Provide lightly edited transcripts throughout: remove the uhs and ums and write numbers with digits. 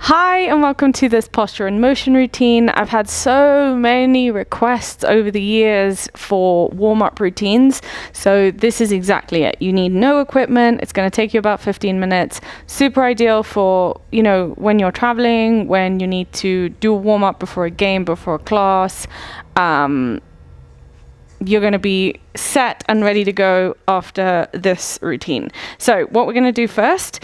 Hi and welcome to this posture and motion routine. I've had so many requests over the years for warm-up routines, so this is exactly it. You need no equipment. It's going to take you about 15 minutes. Super ideal for, when you're traveling, when you need to do a warm-up before a game, before a class. You're going to be set and ready to go after this routine. So what we're going to do first,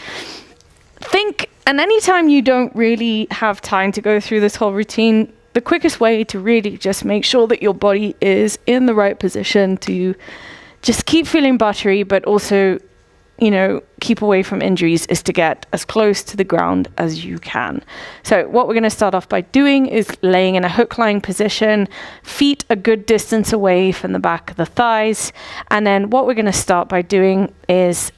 and anytime you don't really have time to go through this whole routine, the quickest way to really just make sure that your body is in the right position to just keep feeling buttery, but also, keep away from injuries is to get as close to the ground as you can. So what we're going to start off by doing is laying in a hook lying position, feet a good distance away from the back of the thighs. And then what we're going to start by doing is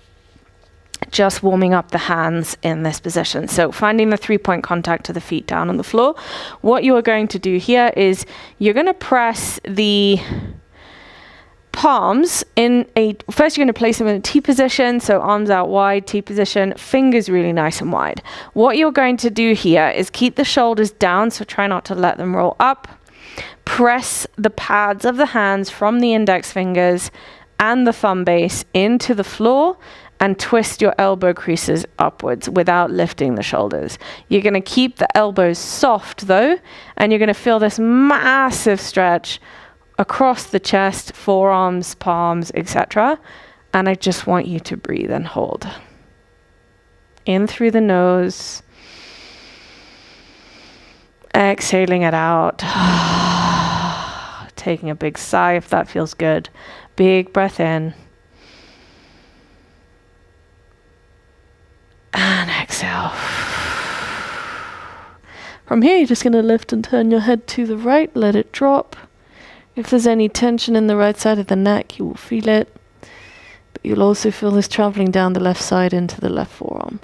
just warming up the hands in this position. So finding the 3-point contact to the feet down on the floor. What you are going to do here is you're going to press the palms first you're going to place them in a T position, so arms out wide, T position, fingers really nice and wide. What you're going to do here is keep the shoulders down, so try not to let them roll up. Press the pads of the hands from the index fingers and the thumb base into the floor and twist your elbow creases upwards without lifting the shoulders. You're going to keep the elbows soft though, and you're going to feel this massive stretch across the chest, forearms, palms, etc. And I just want you to breathe and hold. In through the nose. Exhaling it out. Taking a big sigh if that feels good. Big breath in. And exhale. From here, you're just going to lift and turn your head to the right, let it drop. If there's any tension in the right side of the neck, you will feel it. But you'll also feel this traveling down the left side into the left forearm.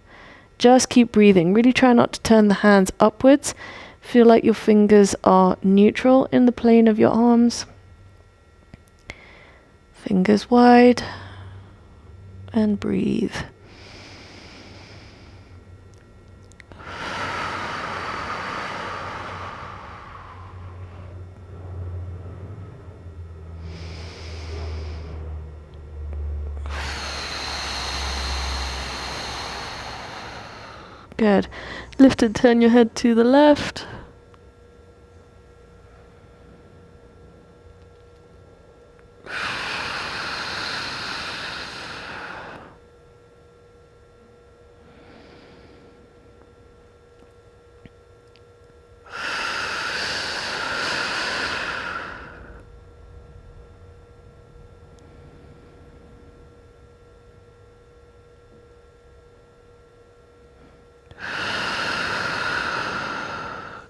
Just keep breathing. Really try not to turn the hands upwards. Feel like your fingers are neutral in the plane of your arms. Fingers wide. And breathe. Good. Lift and turn your head to the left.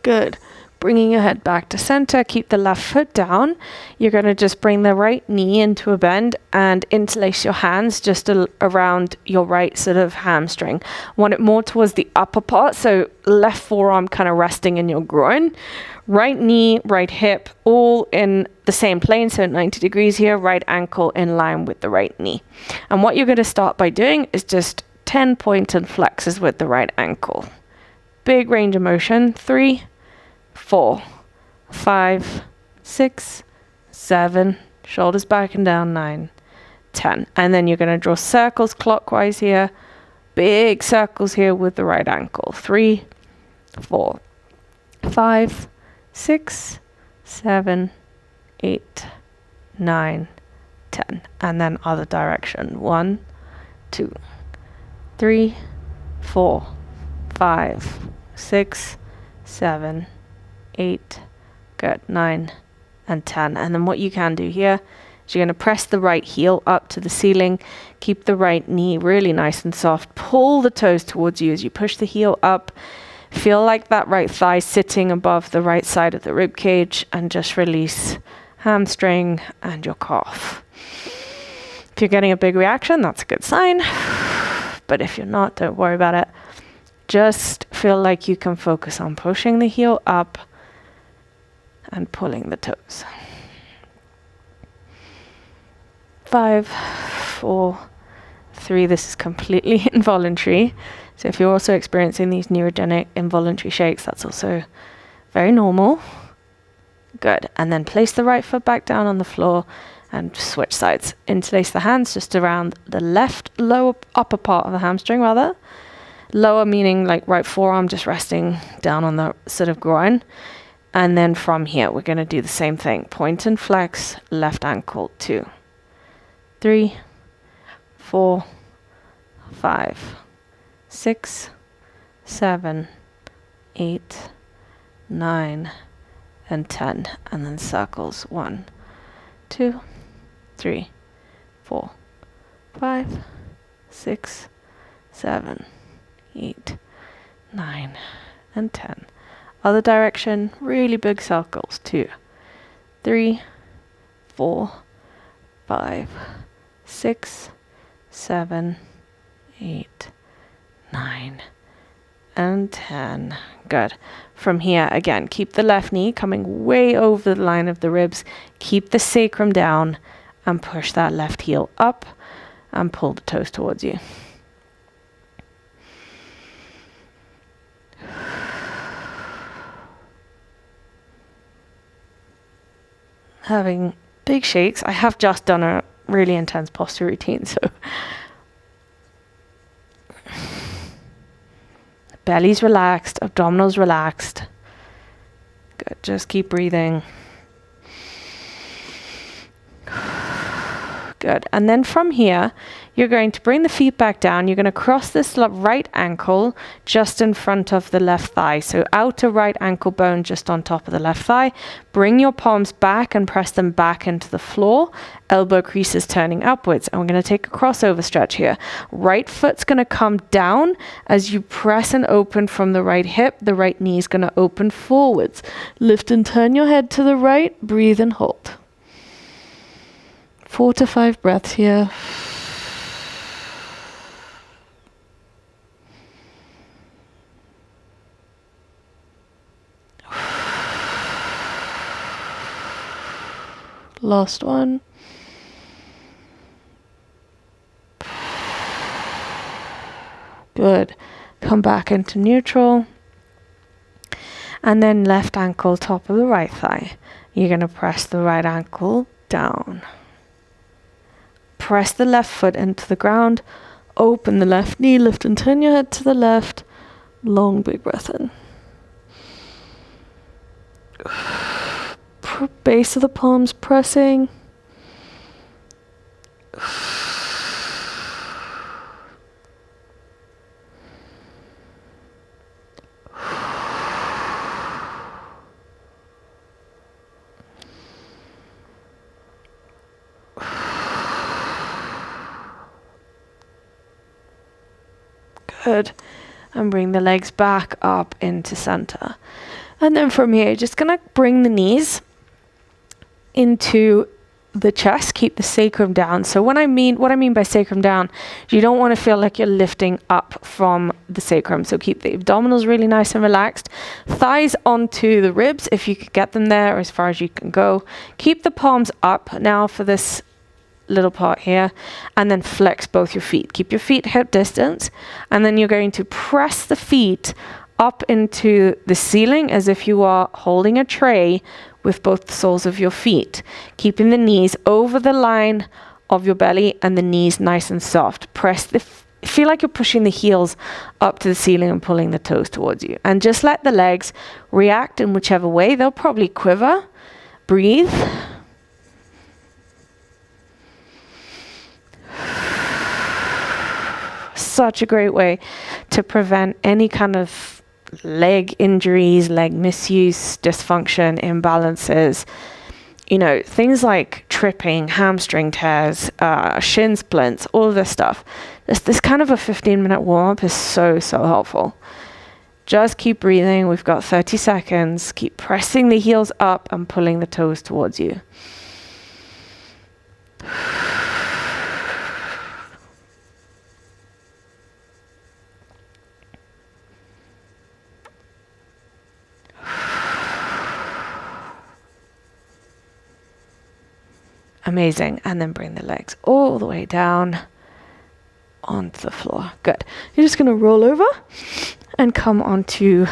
Good. Bringing your head back to center, keep the left foot down. You're going to just bring the right knee into a bend and interlace your hands just around your right sort of hamstring. Want it more towards the upper part, so left forearm kind of resting in your groin. Right knee, right hip, all in the same plane, so 90 degrees here, right ankle in line with the right knee. And what you're going to start by doing is just 10 pointed flexes with the right ankle. Big range of motion. 3, 4, 5, 6, 7, shoulders back and down, 9, 10. And then you're going to draw circles clockwise here, big circles here with the right ankle. 3, 4, 5, 6, 7, 8, 9, 10. And then other direction. 1, 2, 3, 4, 5, 6, 7, 8, good, 9 and 10. And then what you can do here is you're going to press the right heel up to the ceiling, keep the right knee really nice and soft, pull the toes towards you as you push the heel up, feel like that right thigh sitting above the right side of the rib cage, and just release hamstring and your calf. If you're getting a big reaction, that's a good sign, but if you're not, don't worry about it. Just feel like you can focus on pushing the heel up and pulling the toes. 5, 4, 3, this is completely involuntary. So if you're also experiencing these neurogenic involuntary shakes, that's also very normal. Good. And then place the right foot back down on the floor and switch sides. Interlace the hands just around the left lower upper part of the hamstring rather. Lower meaning like right forearm just resting down on the sort of groin. And then from here, we're going to do the same thing. Point and flex, left ankle, 2, 3, 4, 5, 6, 7, 8, 9, and 10. And then circles. 1, 2, 3, 4, 5, 6, 7, 8, 9, and 10. Other direction, really big circles. 2, 3, 4, 5, 6, 7, 8, 9, and 10. Good. From here, again, keep the left knee coming way over the line of the ribs. Keep the sacrum down and push that left heel up and pull the toes towards you. Having big shakes. I have just done a really intense posture routine, so belly's relaxed, abdominals relaxed. Good, just keep breathing. Good, and then from here, you're going to bring the feet back down. You're going to cross this right ankle just in front of the left thigh. So outer right ankle bone just on top of the left thigh. Bring your palms back and press them back into the floor. Elbow creases turning upwards. And we're going to take a crossover stretch here. Right foot's going to come down as you press and open from the right hip. The right knee is going to open forwards. Lift and turn your head to the right. Breathe and hold. 4 to 5 breaths here. Last one. Good. Come back into neutral. And then left ankle, top of the right thigh. You're going to press the right ankle down. Press the left foot into the ground. Open the left knee. Lift and turn your head to the left. Long, big breath in. Base of the palms pressing. Good. And bring the legs back up into center. And then from here, just gonna bring the knees into the chest, keep the sacrum down. So what I mean by sacrum down, you don't want to feel like you're lifting up from the sacrum. So keep the abdominals really nice and relaxed. Thighs onto the ribs if you could get them there, or as far as you can go. Keep the palms up now for this little part here, and then flex both your feet. Keep your feet hip distance, and then you're going to press the feet up into the ceiling as if you are holding a tray with both the soles of your feet, keeping the knees over the line of your belly and the knees nice and soft. Feel like you're pushing the heels up to the ceiling and pulling the toes towards you, and just let the legs react in whichever way. They'll probably quiver. Breathe. Such a great way to prevent any kind of leg injuries, leg misuse, dysfunction, imbalances. You know, things like tripping, hamstring tears, shin splints, all of this stuff. This kind of a 15-minute warm-up is so helpful. Just keep breathing. We've got 30 seconds. Keep pressing the heels up and pulling the toes towards you. Amazing. And then bring the legs all the way down onto the floor. Good. You're just going to roll over and come onto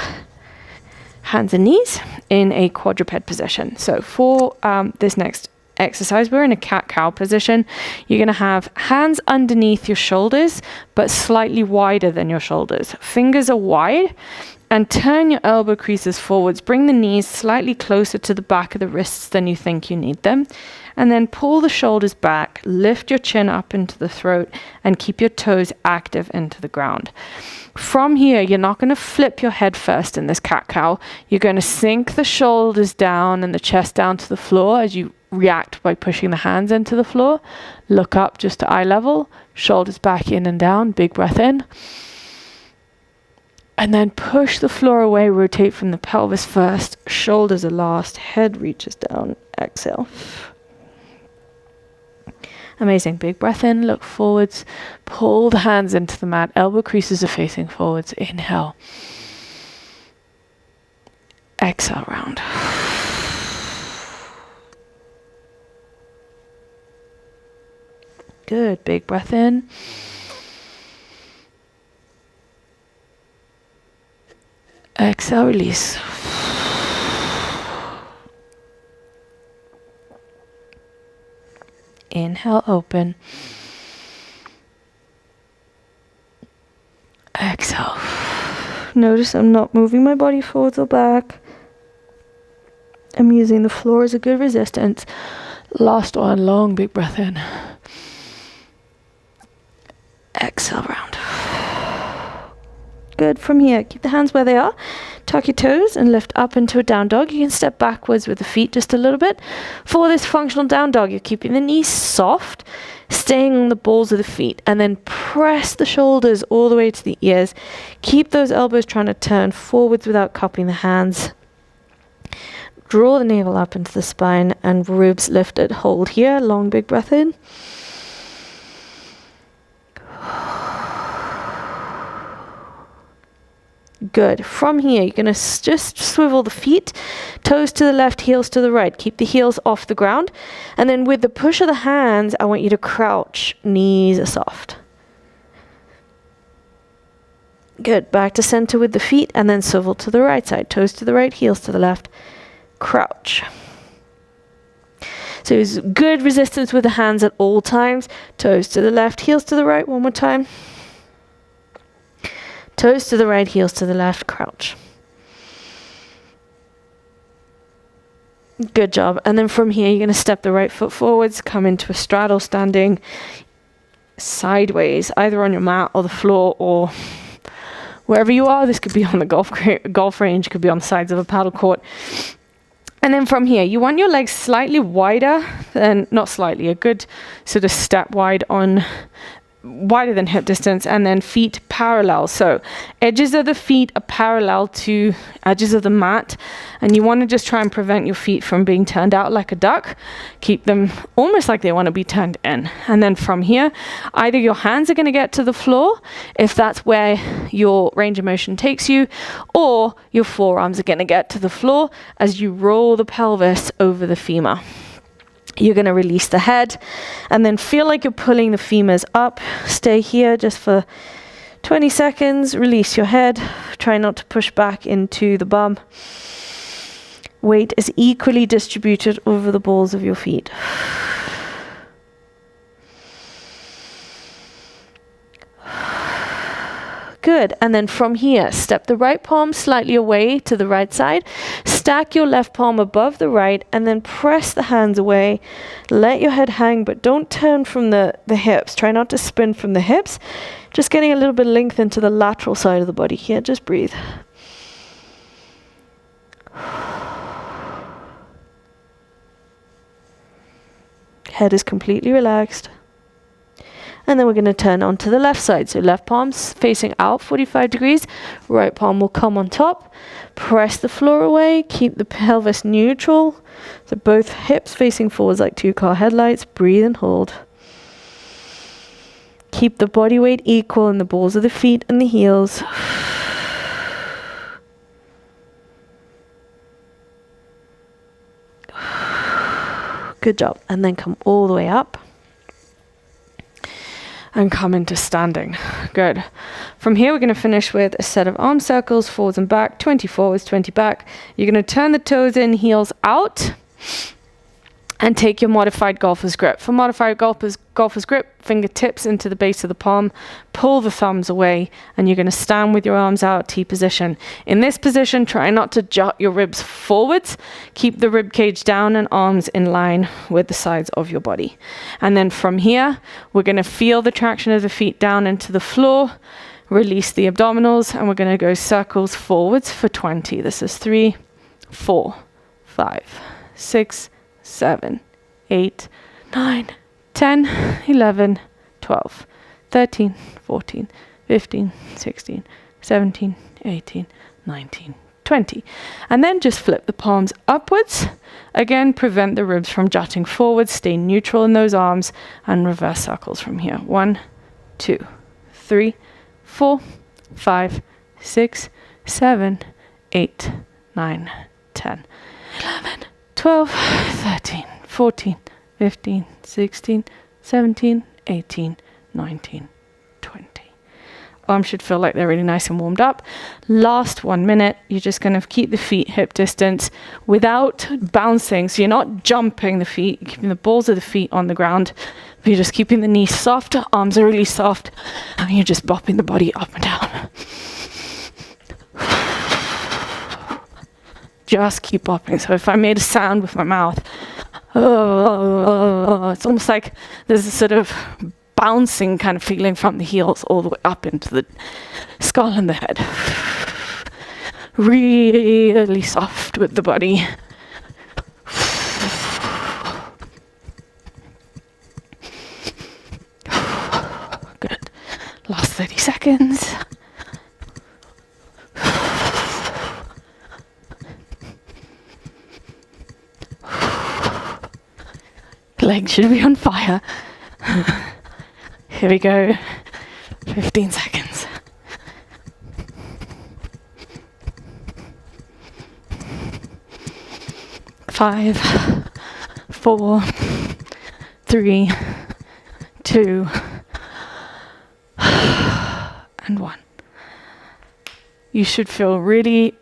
hands and knees in a quadruped position. So for this next exercise, we're in a cat-cow position. You're going to have hands underneath your shoulders, but slightly wider than your shoulders. Fingers are wide, and turn your elbow creases forwards. Bring the knees slightly closer to the back of the wrists than you think you need them. And then pull the shoulders back, lift your chin up into the throat, and keep your toes active into the ground. From here, you're not going to flip your head first in this cat-cow. You're going to sink the shoulders down and the chest down to the floor as you react by pushing the hands into the floor. Look up just to eye level, shoulders back in and down, big breath in. And then push the floor away, rotate from the pelvis first, shoulders are last, head reaches down, exhale. Amazing. Big breath in, look forwards, pull the hands into the mat, elbow creases are facing forwards, inhale. Exhale, round. Good. Big breath in. Exhale, release. Inhale, open. Exhale. Notice I'm not moving my body forwards or back. I'm using the floor as a good resistance. Last one, long big breath in. Exhale, round. Good. From here, keep the hands where they are. Tuck your toes and lift up into a down dog. You can step backwards with the feet just a little bit. For this functional down dog, you're keeping the knees soft, staying on the balls of the feet, and then press the shoulders all the way to the ears. Keep those elbows trying to turn forwards without cupping the hands. Draw the navel up into the spine and ribs lifted. Hold here. Long big breath in. Good. From here, you're going to just swivel the feet, toes to the left, heels to the right. Keep the heels off the ground. And then with the push of the hands, I want you to crouch. Knees are soft. Good. Back to center with the feet and then swivel to the right side. Toes to the right, heels to the left. Crouch. So it's good resistance with the hands at all times. Toes to the left, heels to the right. One more time. Toes to the right, heels to the left, crouch. Good job. And then from here, you're going to step the right foot forwards, come into a straddle standing sideways, either on your mat or the floor or wherever you are. This could be on the golf range, could be on the sides of a paddle court. And then from here, you want your legs slightly wider than, not slightly, a good sort of step wider than hip distance, and then feet parallel. So edges of the feet are parallel to edges of the mat, and you want to just try and prevent your feet from being turned out like a duck. Keep them almost like they want to be turned in. And then from here, either your hands are going to get to the floor, if that's where your range of motion takes you, or your forearms are going to get to the floor as you roll the pelvis over the femur. You're going to release the head and then feel like you're pulling the femurs up. Stay here just for 20 seconds. Release your head. Try not to push back into the bum. Weight is equally distributed over the balls of your feet. Good. And then from here, step the right palm slightly away to the right side. Stack your left palm above the right and then press the hands away. Let your head hang, but don't turn from the hips. Try not to spin from the hips. Just getting a little bit of length into the lateral side of the body here. Just breathe. Head is completely relaxed. And then we're going to turn onto the left side. So left palm's facing out 45 degrees. Right palm will come on top. Press the floor away. Keep the pelvis neutral. So both hips facing forwards like 2-car headlights. Breathe and hold. Keep the body weight equal in the balls of the feet and the heels. Good job. And then come all the way up. and come into standing. Good. From here, we're going to finish with a set of arm circles, forwards and back, 20 forwards, 20 back. You're going to turn the toes in, heels out, and take your modified golfer's grip. For modified golfer's grip, fingertips into the base of the palm, pull the thumbs away, and you're going to stand with your arms out, T position. In this position, try not to jut your ribs forwards. Keep the rib cage down and arms in line with the sides of your body. And then from here, we're going to feel the traction of the feet down into the floor, release the abdominals, and we're going to go circles forwards for 20. This is 3, 4, 5, 6, 7, 8, 9, 10, 11, 12, 13, 14, 15, 16, 17, 18, 19, 20. And then just flip the palms upwards. Again, prevent the ribs from jutting forward. Stay neutral in those arms and reverse circles from here. 1, 2, 3, 4, 5, 6, 7, 8, 9, 10, 11, 12, 13, 14, 15, 16, 17, 18, 19, 20. Arms should feel like they're really nice and warmed up. Last 1 minute, you're just going to keep the feet hip distance without bouncing. So you're not jumping the feet, you're keeping the balls of the feet on the ground. But you're just keeping the knees soft, arms are really soft, and you're just bopping the body up and down. Just keep bopping. So if I made a sound with my mouth, it's almost like there's a sort of bouncing kind of feeling from the heels all the way up into the skull and the head. Really soft with the body. Good. Last 30 seconds. Legs should be on fire. Here we go. 15 seconds. 5, 4, 3, 2, and 1. You should feel really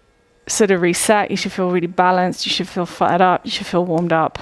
sort of reset. You should feel really balanced. You should feel fired up. You should feel warmed up.